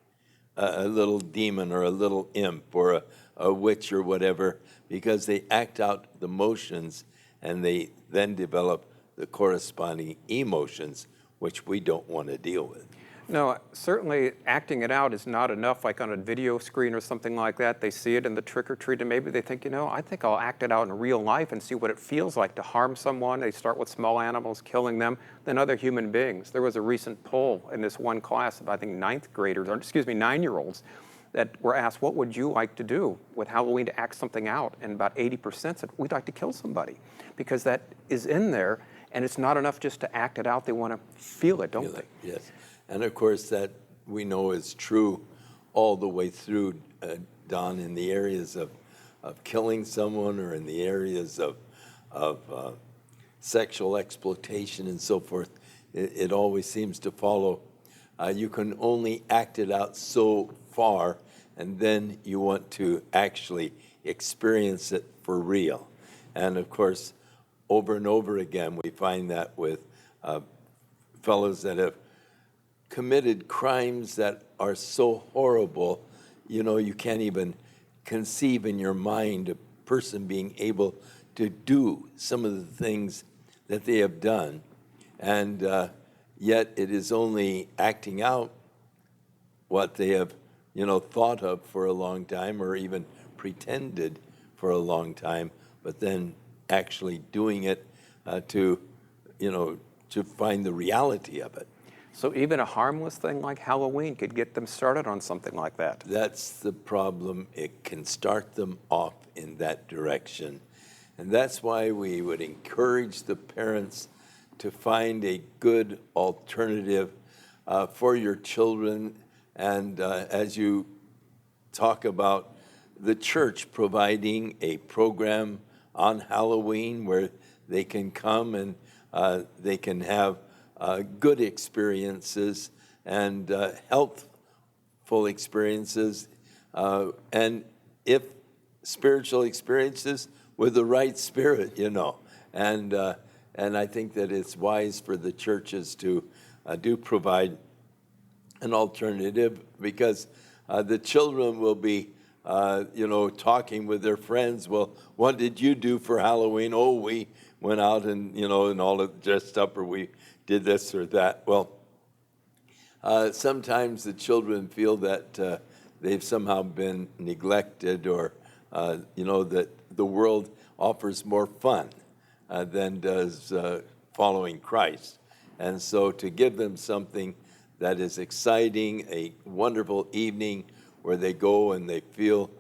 a little demon or a little imp or a witch or whatever, because they act out the motions and they then develop the corresponding emotions, which we don't want to deal with. No, certainly acting it out is not enough, like on a video screen or something like that. They see it in the trick-or-treat, and maybe they think, I think I'll act it out in real life and see what it feels like to harm someone. They start with small animals, killing them, then other human beings. There was a recent poll in this one class of, I think, 9-year-olds, that were asked, what would you like to do with Halloween to act something out? And about 80% said, we'd like to kill somebody, because that is in there, and it's not enough just to act it out. They want to feel it, don't they? Yes. And of course, that we know is true all the way through, Don, in the areas of killing someone or in the areas of sexual exploitation and so forth. It always seems to follow. You can only act it out so far, and then you want to actually experience it for real. And of course, over and over again, we find that with fellows that have committed crimes that are so horrible, you can't even conceive in your mind a person being able to do some of the things that they have done. And yet it is only acting out what they have, thought of for a long time or even pretended for a long time, but then actually doing it to find the reality of it. So even a harmless thing like Halloween could get them started on something like that. That's the problem. It can start them off in that direction. And that's why we would encourage the parents to find a good alternative for your children. And as you talk about the church providing a program on Halloween where they can come and they can have good experiences and healthful experiences, and if spiritual experiences with the right spirit, and I think that it's wise for the churches to do provide an alternative, because the children will be talking with their friends. Well, what did you do for Halloween? Oh, we went out and and all dressed up, or we did this or that. Well, sometimes the children feel that they've somehow been neglected, or that the world offers more fun than does following Christ. And so to give them something that is exciting, a wonderful evening where they go and they feel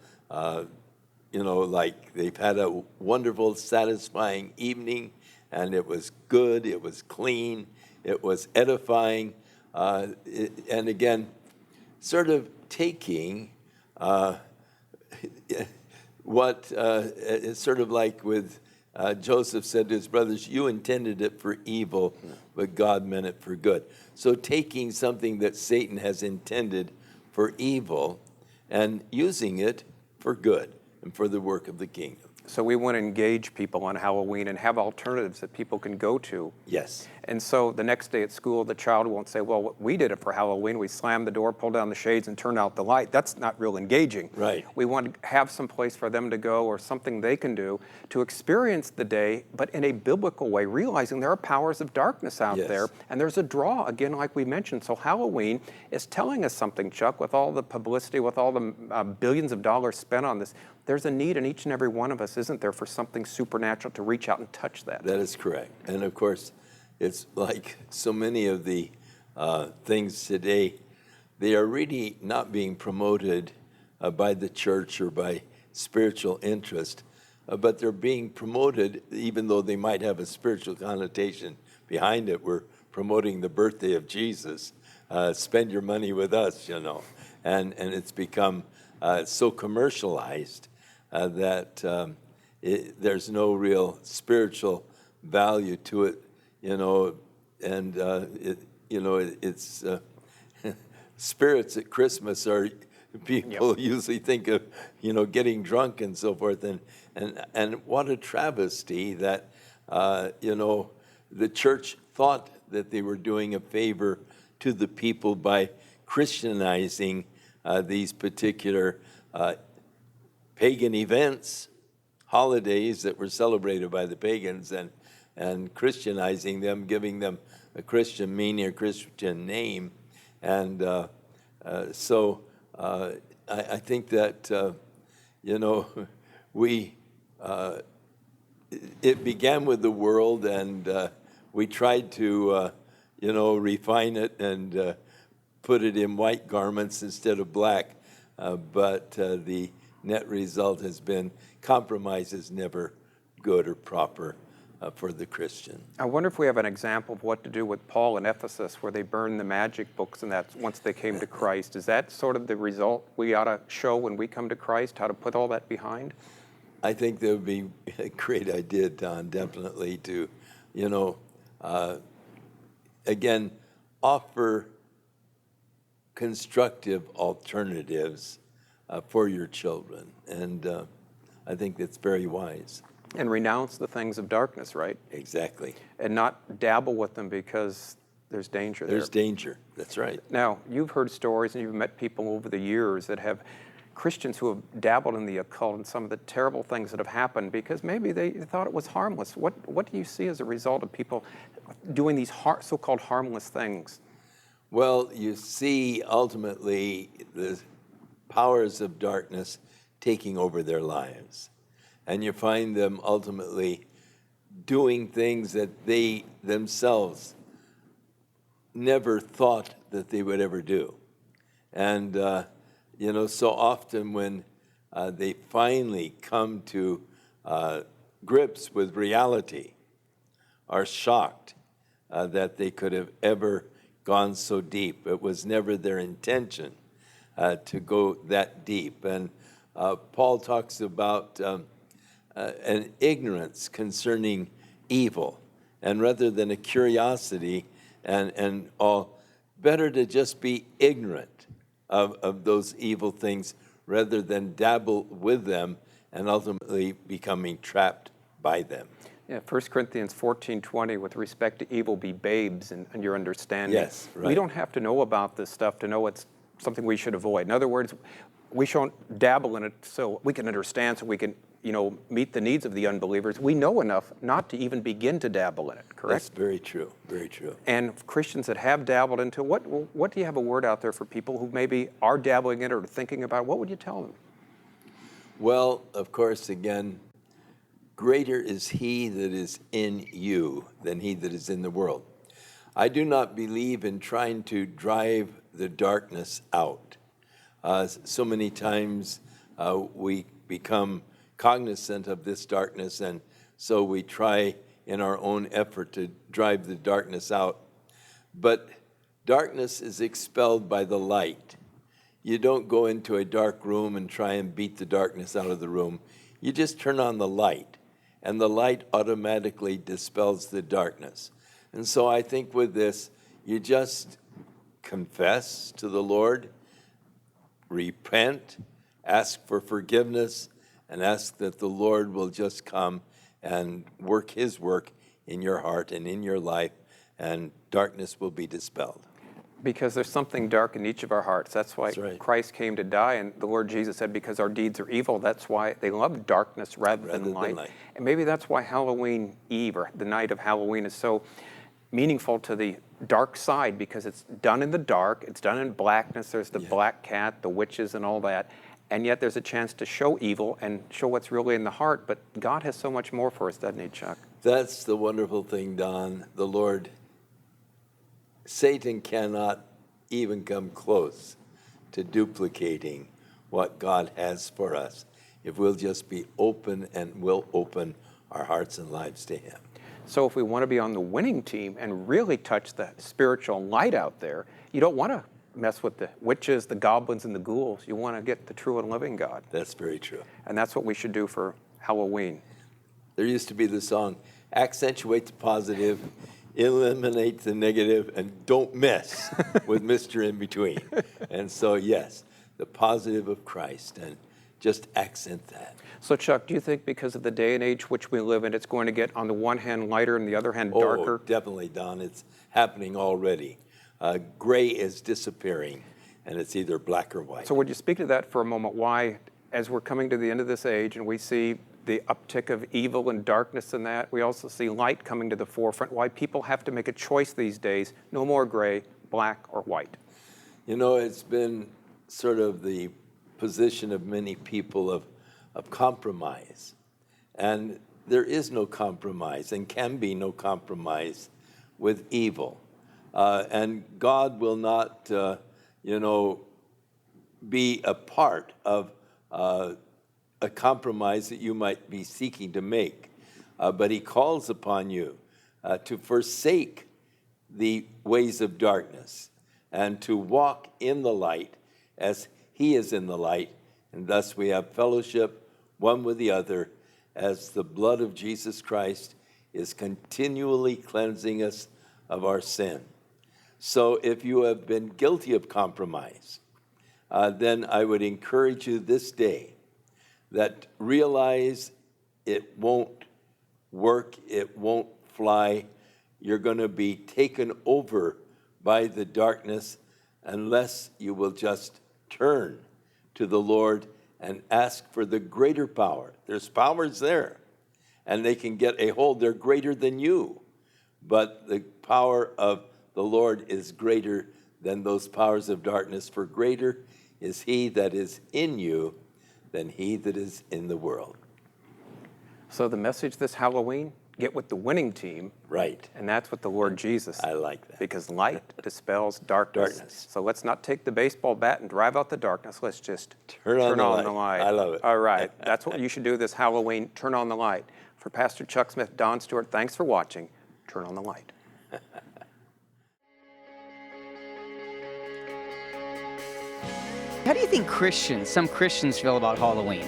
like they've had a wonderful, satisfying evening, and it was good, it was clean, it was edifying, and again, sort of taking what it's sort of like with Joseph said to his brothers, "You intended it for evil, but God meant it for good." So taking something that Satan has intended for evil and using it for good and for the work of the kingdom. So we want to engage people on Halloween and have alternatives that people can go to. Yes. And so the next day at school, the child won't say, well, we did it for Halloween. We slammed the door, pulled down the shades, and turned out the light. That's not real engaging. Right. We want to have some place for them to go or something they can do to experience the day, but in a biblical way, realizing there are powers of darkness out Yes. there. And there's a draw, again, like we mentioned. So Halloween is telling us something, Chuck, with all the publicity, with all the billions of dollars spent on this. There's a need in each and every one of us, isn't there, for something supernatural to reach out and touch that? That is correct. And of course, it's like so many of the things today, they are really not being promoted by the church or by spiritual interest, but they're being promoted even though they might have a spiritual connotation behind it. We're promoting the birthday of Jesus. Spend your money with us, you know. And it's become so commercialized that there's no real spiritual value to it, you know, and it's spirits at Christmas are people usually think of, you know, getting drunk and so forth, and what a travesty that you know, the church thought that they were doing a favor to the people by Christianizing these particular pagan events, holidays that were celebrated by the pagans, and Christianizing them, giving them a Christian meaning, a Christian name. And so I think that, you know, it began with the world, and we tried to, you know, refine it and put it in white garments instead of black. But the net result has been compromise is never good or proper for the Christian. I wonder if we have an example of what to do with Paul in Ephesus, where they burned the magic books, and that's once they came to Christ. Is that sort of the result we ought to show when we come to Christ, how to put all that behind? I think that would be a great idea, Don, definitely, to, you know, again, offer constructive alternatives for your children. And I think that's very wise. And renounce the things of darkness, right? Exactly. And not dabble with them because there's danger there. There's danger. That's right. Now, you've heard stories and you've met people over the years that have Christians who have dabbled in the occult and some of the terrible things that have happened because maybe they thought it was harmless. What do you see as a result of people doing these so-called harmless things? Well, you see ultimately the powers of darkness taking over their lives. And you find them ultimately doing things that they themselves never thought that they would ever do. And, you know, so often when they finally come to grips with reality, are shocked that they could have ever gone so deep. It was never their intention to go that deep. And Paul talks about an ignorance concerning evil, and rather than a curiosity and all, better to just be ignorant of those evil things rather than dabble with them and ultimately becoming trapped by them. Yeah, 1 Corinthians 14:20, with respect to evil, be babes in your understanding. Yes, right. We don't have to know about this stuff to know it's something we should avoid. In other words, we shouldn't dabble in it so we can understand, so we can, you know, meet the needs of the unbelievers. We know enough not to even begin to dabble in it, correct? That's very true, very true. And Christians that have dabbled into what do you have a word out there for people who maybe are dabbling in it or thinking about it? What would you tell them? Well, of course, again, greater is he that is in you than he that is in the world. I do not believe in trying to drive the darkness out. So many times we become cognizant of this darkness, and so we try in our own effort to drive the darkness out. But darkness is expelled by the light. You don't go into a dark room and try and beat the darkness out of the room. You just turn on the light, and the light automatically dispels the darkness. And so I think with this, you just confess to the Lord, repent, ask for forgiveness, and ask that the Lord will just come and work his work in your heart and in your life, and darkness will be dispelled. Because there's something dark in each of our hearts. That's why Right. Christ came to die, and the Lord Jesus said, because our deeds are evil, that's why they love darkness rather than light. And maybe that's why Halloween Eve, or the night of Halloween, is so meaningful to the dark side, because it's done in the dark, it's done in blackness, there's the black cat, the witches and all that, and yet there's a chance to show evil and show what's really in the heart. But God has so much more for us, doesn't he, Chuck? That's the wonderful thing, Don. The Lord, Satan cannot even come close to duplicating what God has for us if we'll just be open and we'll open our hearts and lives to him. So if we want to be on the winning team and really touch the spiritual light out there, you don't want to mess with the witches, the goblins, and the ghouls. You want to get the true and living God. That's very true. And that's what we should do for Halloween. There used to be the song, accentuate the positive, eliminate the negative, and don't mess with Mr. In Between. And so, yes, the positive of Christ, and just accent that. So, Chuck, do you think because of the day and age which we live in, it's going to get, on the one hand, lighter and the other hand, darker? Oh, definitely, Don. It's happening already. Gray is disappearing, and it's either black or white. So would you speak to that for a moment? Why, as we're coming to the end of this age and we see the uptick of evil and darkness in that, we also see light coming to the forefront, why people have to make a choice these days, no more gray, black, or white? You know, it's been sort of the position of many people of compromise. And there is no compromise and can be no compromise with evil. And God will not, be a part of a compromise that you might be seeking to make. But he calls upon you to forsake the ways of darkness and to walk in the light as he is in the light. And thus we have fellowship one with the other as the blood of Jesus Christ is continually cleansing us of our sin. So if you have been guilty of compromise, then I would encourage you this day that realize it won't work, it won't fly. You're going to be taken over by the darkness unless you will just turn to the Lord and ask for the greater power. There's powers there, and they can get a hold. They're greater than you, but the power of the Lord is greater than those powers of darkness, for greater is he that is in you than he that is in the world. So the message this Halloween, get with the winning team. Right. And that's what the Lord Jesus. I like that. Because light dispels darkness. So let's not take the baseball bat and drive out the darkness. Let's just turn on the light. I love it. All right. That's what you should do this Halloween. Turn on the light. For Pastor Chuck Smith, Don Stewart, thanks for watching. Turn on the light. How do you think some Christians feel about Halloween?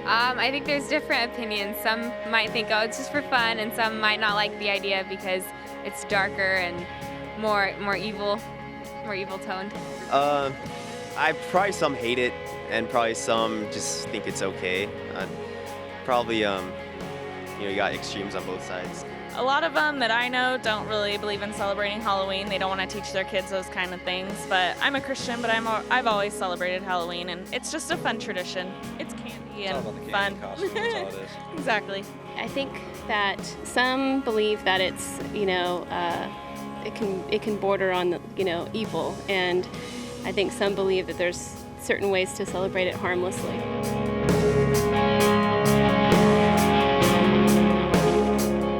I think there's different opinions. Some might think, oh, it's just for fun, and some might not like the idea because it's darker and more evil toned. Probably some hate it, and probably some just think it's okay. Probably, you got extremes on both sides. A lot of them that I know don't really believe in celebrating Halloween. They don't want to teach their kids those kind of things. But I'm a Christian, but I've always celebrated Halloween, and it's just a fun tradition. It's candy and fun. Costume, that's all it is. Exactly. I think that some believe that it's, it can border on, evil, and I think some believe that there's certain ways to celebrate it harmlessly.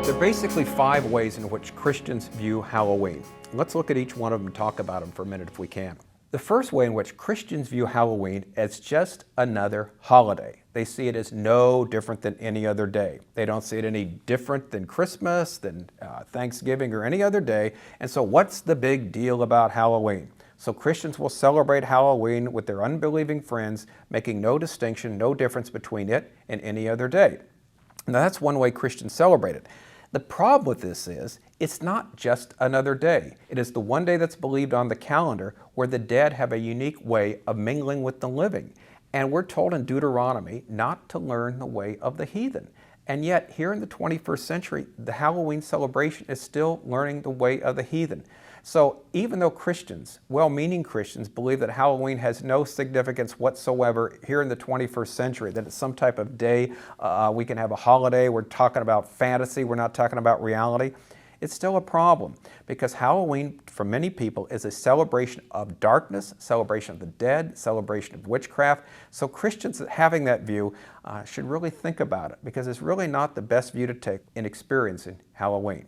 There are basically 5 ways in which Christians view Halloween. Let's look at each one of them and talk about them for a minute if we can. The first way in which Christians view Halloween is just another holiday. They see it as no different than any other day. They don't see it any different than Christmas, than Thanksgiving, or any other day. And so what's the big deal about Halloween? So Christians will celebrate Halloween with their unbelieving friends, making no distinction, no difference between it and any other day. Now that's one way Christians celebrate it. The problem with this is it's not just another day. It is the one day that's believed on the calendar where the dead have a unique way of mingling with the living. And we're told in Deuteronomy not to learn the way of the heathen. And yet here in the 21st century, the Halloween celebration is still learning the way of the heathen. So even though Christians, well-meaning Christians, believe that Halloween has no significance whatsoever here in the 21st century, that it's some type of day, we can have a holiday, we're talking about fantasy, we're not talking about reality, it's still a problem because Halloween, for many people, is a celebration of darkness, celebration of the dead, celebration of witchcraft. So Christians having that view should really think about it because it's really not the best view to take in experiencing Halloween.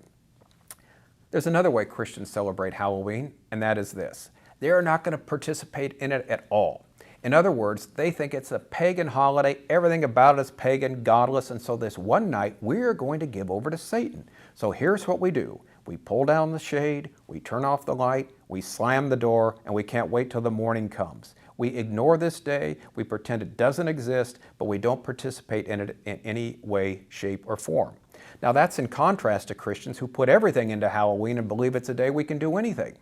There's another way Christians celebrate Halloween, and that is this. They are not going to participate in it at all. In other words, they think it's a pagan holiday, everything about it is pagan, godless, and so this one night we're going to give over to Satan. So here's what we do. We pull down the shade, we turn off the light, we slam the door, and we can't wait till the morning comes. We ignore this day, we pretend it doesn't exist, but we don't participate in it in any way, shape, or form. Now that's in contrast to Christians who put everything into Halloween and believe it's a day we can do anything.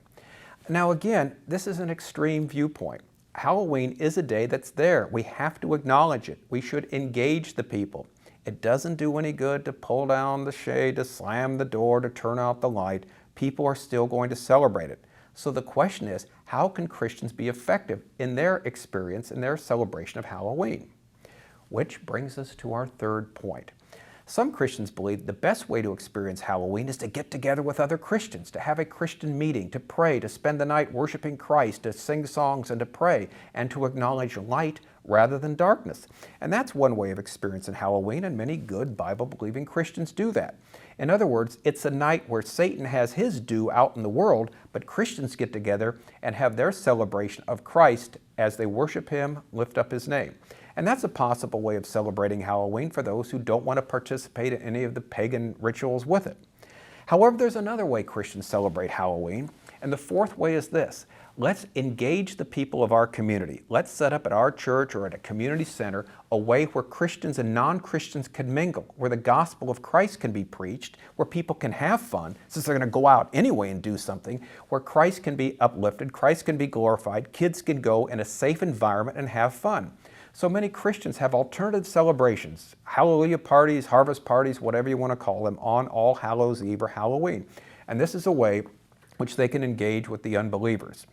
Now again, this is an extreme viewpoint. Halloween is a day that's there. We have to acknowledge it. We should engage the people. It doesn't do any good to pull down the shade, to slam the door, to turn out the light. People are still going to celebrate it. So the question is, how can Christians be effective in their experience, in their celebration of Halloween? Which brings us to our third point. Some Christians believe the best way to experience Halloween is to get together with other Christians, to have a Christian meeting, to pray, to spend the night worshiping Christ, to sing songs and to pray, and to acknowledge light rather than darkness. And that's one way of experiencing Halloween, and many good Bible-believing Christians do that. In other words, it's a night where Satan has his due out in the world, but Christians get together and have their celebration of Christ as they worship Him, lift up His name. And that's a possible way of celebrating Halloween for those who don't want to participate in any of the pagan rituals with it. However, there's another way Christians celebrate Halloween, and the fourth way is this. Let's engage the people of our community. Let's set up at our church or at a community center a way where Christians and non-Christians can mingle, where the gospel of Christ can be preached, where people can have fun, since they're going to go out anyway and do something, where Christ can be uplifted, Christ can be glorified, kids can go in a safe environment and have fun. So many Christians have alternative celebrations, hallelujah parties, harvest parties, whatever you want to call them, on All Hallows Eve or Halloween. And this is a way which they can engage with the unbelievers.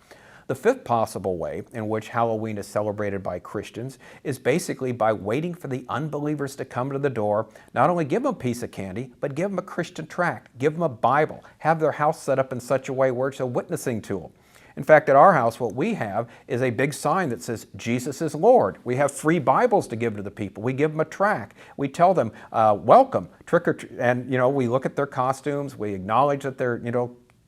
The fifth possible way in which Halloween is celebrated by Christians is basically by waiting for the unbelievers to come to the door, not only give them a piece of candy, but give them a Christian tract, give them a Bible, have their house set up in such a way where it's a witnessing tool. In fact, at our house, what we have is a big sign that says, Jesus is Lord. We have free Bibles to give to the people. We give them a tract. We tell them, welcome, trick or treat. And, we look at their costumes. We acknowledge that they're,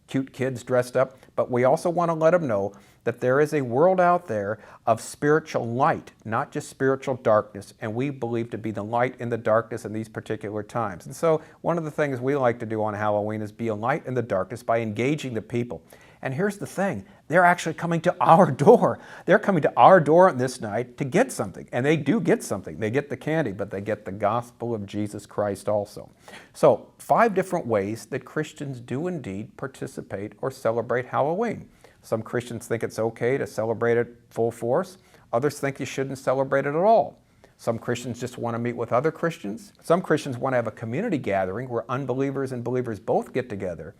cute kids dressed up. But we also want to let them know that there is a world out there of spiritual light, not just spiritual darkness. And we believe to be the light in the darkness in these particular times. And so one of the things we like to do on Halloween is be a light in the darkness by engaging the people. And here's the thing, they're actually coming to our door. They're coming to our door this night to get something. And they do get something. They get the candy, but they get the gospel of Jesus Christ also. So 5 different ways that Christians do indeed participate or celebrate Halloween. Some Christians think it's okay to celebrate it full force. Others think you shouldn't celebrate it at all. Some Christians just want to meet with other Christians. Some Christians want to have a community gathering where unbelievers and believers both get together.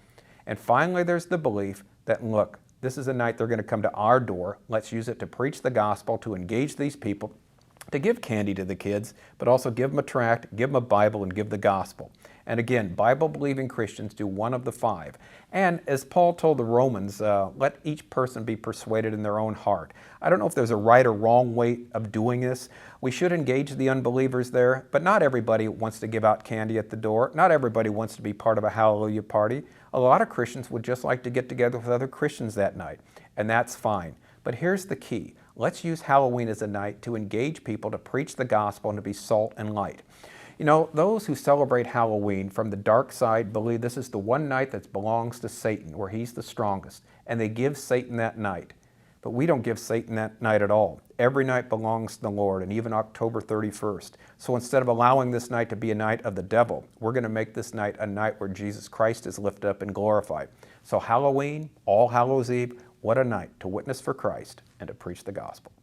And finally, there's the belief that, look, this is a night they're going to come to our door. Let's use it to preach the gospel, to engage these people, to give candy to the kids, but also give them a tract, give them a Bible, and give the gospel. And again, Bible-believing Christians do one of the 5. And as Paul told the Romans, let each person be persuaded in their own heart. I don't know if there's a right or wrong way of doing this. We should engage the unbelievers there, but not everybody wants to give out candy at the door. Not everybody wants to be part of a hallelujah party. A lot of Christians would just like to get together with other Christians that night, and that's fine. But here's the key. Let's use Halloween as a night to engage people, to preach the gospel, and to be salt and light. Those who celebrate Halloween from the dark side believe this is the one night that belongs to Satan, where he's the strongest, and they give Satan that night. But we don't give Satan that night at all. Every night belongs to the Lord, and even October 31st. So instead of allowing this night to be a night of the devil, we're going to make this night a night where Jesus Christ is lifted up and glorified. So Halloween, All Hallows Eve, what a night to witness for Christ and to preach the gospel.